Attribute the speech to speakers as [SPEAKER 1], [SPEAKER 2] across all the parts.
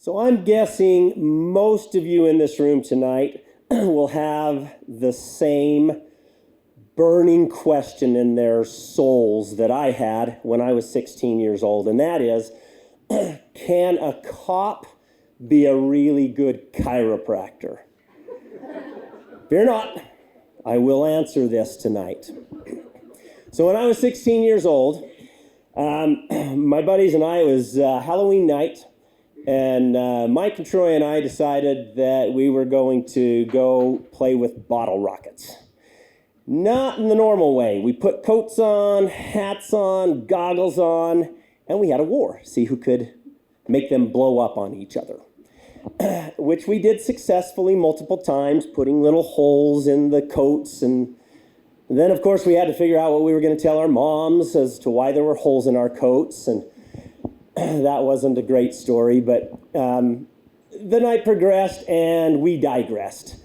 [SPEAKER 1] So I'm guessing most of you in this room tonight will have the same burning question in their souls that I had when I was 16 years old, and that is, can a cop be a really good chiropractor? Fear not, I will answer this tonight. So when I was 16 years old, my buddies and I, it was Halloween night, and Mike and Troy and I decided that we were going to go play with bottle rockets. Not in the normal way. We put coats on, hats on, goggles on, and we had a war. See who could make them blow up on each other. Which we did successfully multiple times, putting little holes in the coats. And then, of course, we had to figure out what we were going to tell our moms as to why there were holes in our coats. And that wasn't a great story, but the night progressed and we digressed.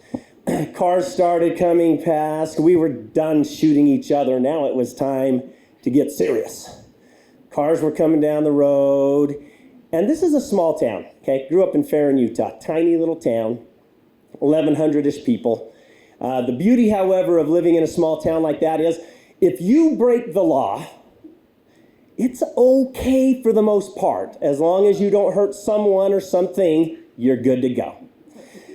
[SPEAKER 1] Cars started coming past. We were done shooting each other. Now it was time to get serious. Cars were coming down the road. And this is a small town, okay? Grew up in Farron, Utah. Tiny little town, 1,100-ish people. The beauty, however, of living in a small town like that is if you break the law, it's okay for the most part. As long as you don't hurt someone or something, you're good to go.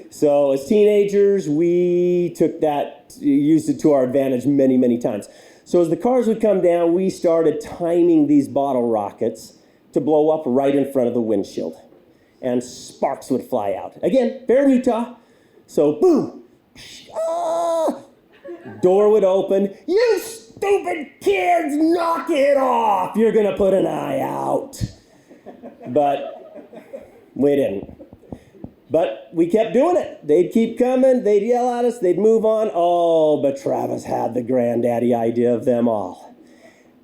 [SPEAKER 1] So as teenagers, we took that, used it to our advantage many, many times. So as the cars would come down, we started timing these bottle rockets to blow up right in front of the windshield. And sparks would fly out. Again, Farron, Utah. So boom, door would open. You stupid kids, knock it off. You're gonna put an eye out. But we didn't. But we kept doing it. They'd keep coming, they'd yell at us, they'd move on. Oh, but Travis had the granddaddy idea of them all.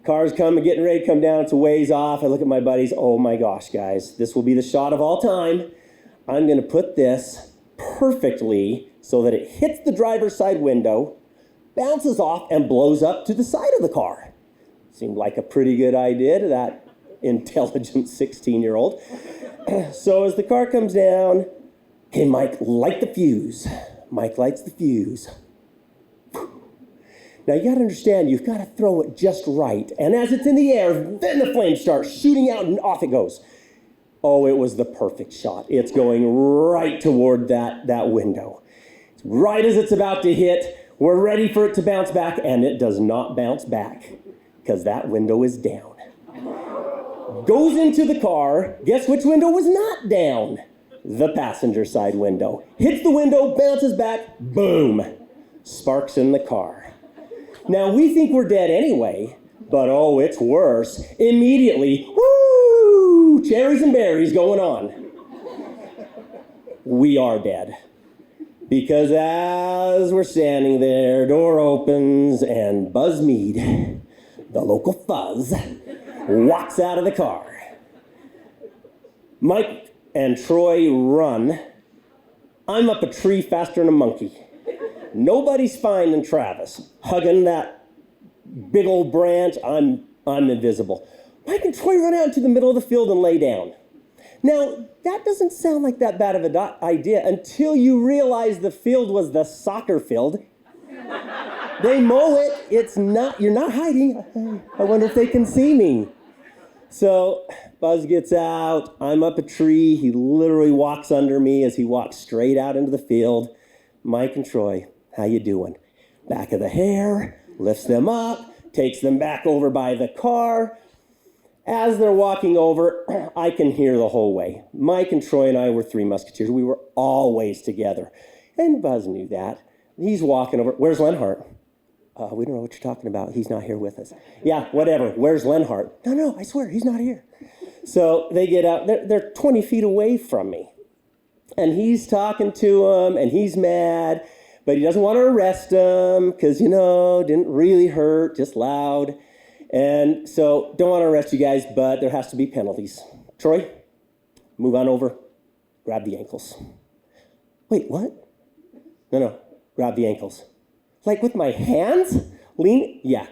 [SPEAKER 1] Cars coming, getting ready to come down, it's a ways off. I look at my buddies, oh my gosh, guys, this will be the shot of all time. I'm gonna put this perfectly so that it hits the driver's side window, bounces off, and blows up to the side of the car. Seemed like a pretty good idea to that intelligent 16-year-old. So as the car comes down, hey, Mike, light the fuse. Mike lights the fuse. Now, you got to understand, you've got to throw it just right. And as it's in the air, then the flames start shooting out and off it goes. Oh, it was the perfect shot. It's going right toward that window. Right as it's about to hit, we're ready for it to bounce back, and it does not bounce back because that window is down. Goes into the car. Guess which window was not down? The passenger side window. Hits the window, bounces back, boom. Sparks in the car. Now, we think we're dead anyway, but oh, it's worse. Immediately, woo, cherries and berries going on. We are dead. Because as we're standing there, door opens and Buzz Mead, the local fuzz, walks out of the car. Mike and Troy run. I'm up a tree faster than a monkey. Nobody's finding Travis. Hugging that big old branch, I'm invisible. Mike and Troy run out into the middle of the field and lay down. Now, that doesn't sound like that bad of an idea until you realize the field was the soccer field. They mow it. It's not, you're not hiding. I wonder if they can see me. So Buzz gets out. I'm up a tree. He literally walks under me as he walks straight out into the field. Mike and Troy, how you doing? Back of the hair, lifts them up, takes them back over by the car. As they're walking over, I can hear the whole way. Mike and Troy and I were three musketeers. We were always together. And Buzz knew that. He's walking over. Where's Leonhardt? We don't know what you're talking about. He's not here with us. Yeah, whatever. Where's Leonhardt? No, I swear, he's not here. So they get out. They're 20 feet away from me. And he's talking to him, and he's mad, but he doesn't want to arrest him because, didn't really hurt, just loud. And so, don't want to arrest you guys, but there has to be penalties. Troy, move on over, grab the ankles. Wait, what? No, grab the ankles. Like with my hands? Lean? Yeah.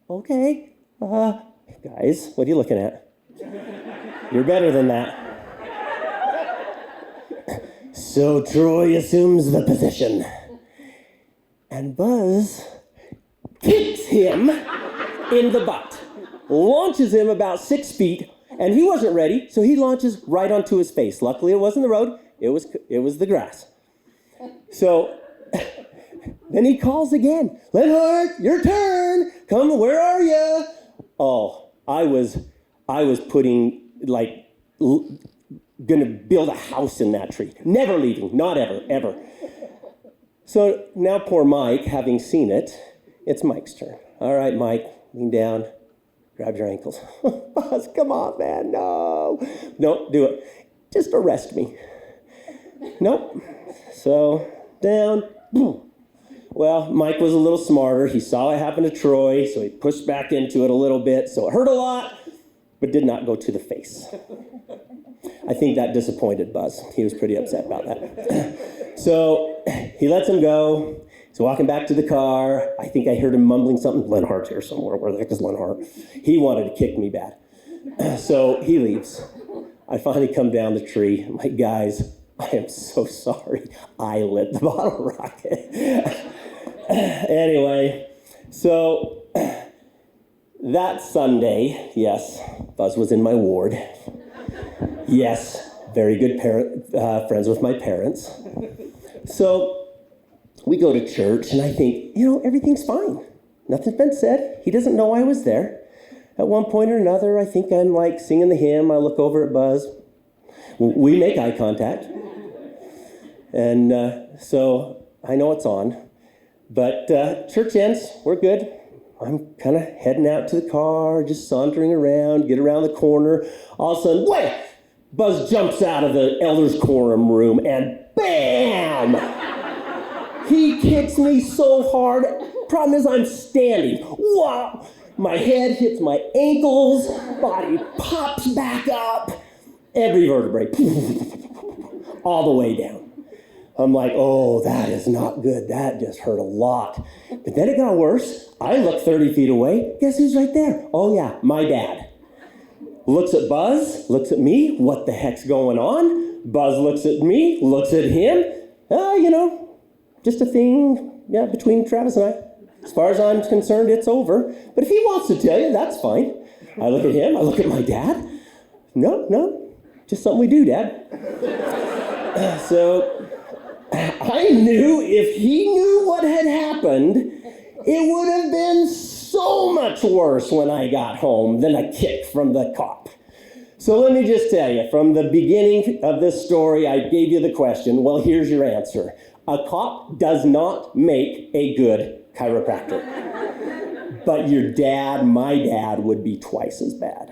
[SPEAKER 1] Okay. Guys, what are you looking at? You're better than that. So Troy assumes the position. And Buzz kicks him in the butt, launches him about 6 feet, and he wasn't ready, so he launches right onto his face. Luckily, it wasn't the road, it was the grass. So then he calls again. Leonhardt, your turn. Come, where are you? Oh, I was putting, gonna build a house in that tree. Never leaving, not ever. So now poor Mike, having seen it, it's Mike's turn. All right, Mike, lean down, grab your ankles. Buzz, come on, man, no. Don't do it. Just arrest me. Nope. So down, boom. Well, Mike was a little smarter. He saw it happen to Troy, so he pushed back into it a little bit. So it hurt a lot, but did not go to the face. I think that disappointed Buzz. He was pretty upset about that. So he lets him go. He's walking back to the car. I think I heard him mumbling something. Leonhardt's here somewhere. Where the heck is Leonhardt? He wanted to kick me bad. So he leaves. I finally come down the tree. I'm like, guys, I am so sorry. I lit the bottle rocket. Anyway, so that Sunday, yes, Buzz was in my ward. Yes, very good friends with my parents. So we go to church, and I think, everything's fine. Nothing's been said. He doesn't know I was there. At one point or another, I think I'm singing the hymn. I look over at Buzz. We make eye contact. And so I know it's on. But church ends. We're good. I'm kind of heading out to the car, just sauntering around, get around the corner. All of a sudden, wait! Buzz jumps out of the elders' quorum room, and bam! He kicks me so hard. Problem is, I'm standing. Wow! My head hits my ankles, body pops back up, every vertebrae, all the way down. I'm like, oh, that is not good. That just hurt a lot. But then it got worse. I look 30 feet away. Guess who's right there? Oh, yeah, my dad. Looks at Buzz, looks at me. What the heck's going on? Buzz looks at me, looks at him. Just a thing, between Travis and I. As far as I'm concerned, it's over. But if he wants to tell you, that's fine. I look at him, I look at my dad. No, just something we do, Dad. So I knew if he knew what had happened, it would have been so much worse when I got home than a kick from the cop. So let me just tell you, from the beginning of this story, I gave you the question. Well, here's your answer. A cop does not make a good chiropractor. But your dad, my dad, would be twice as bad.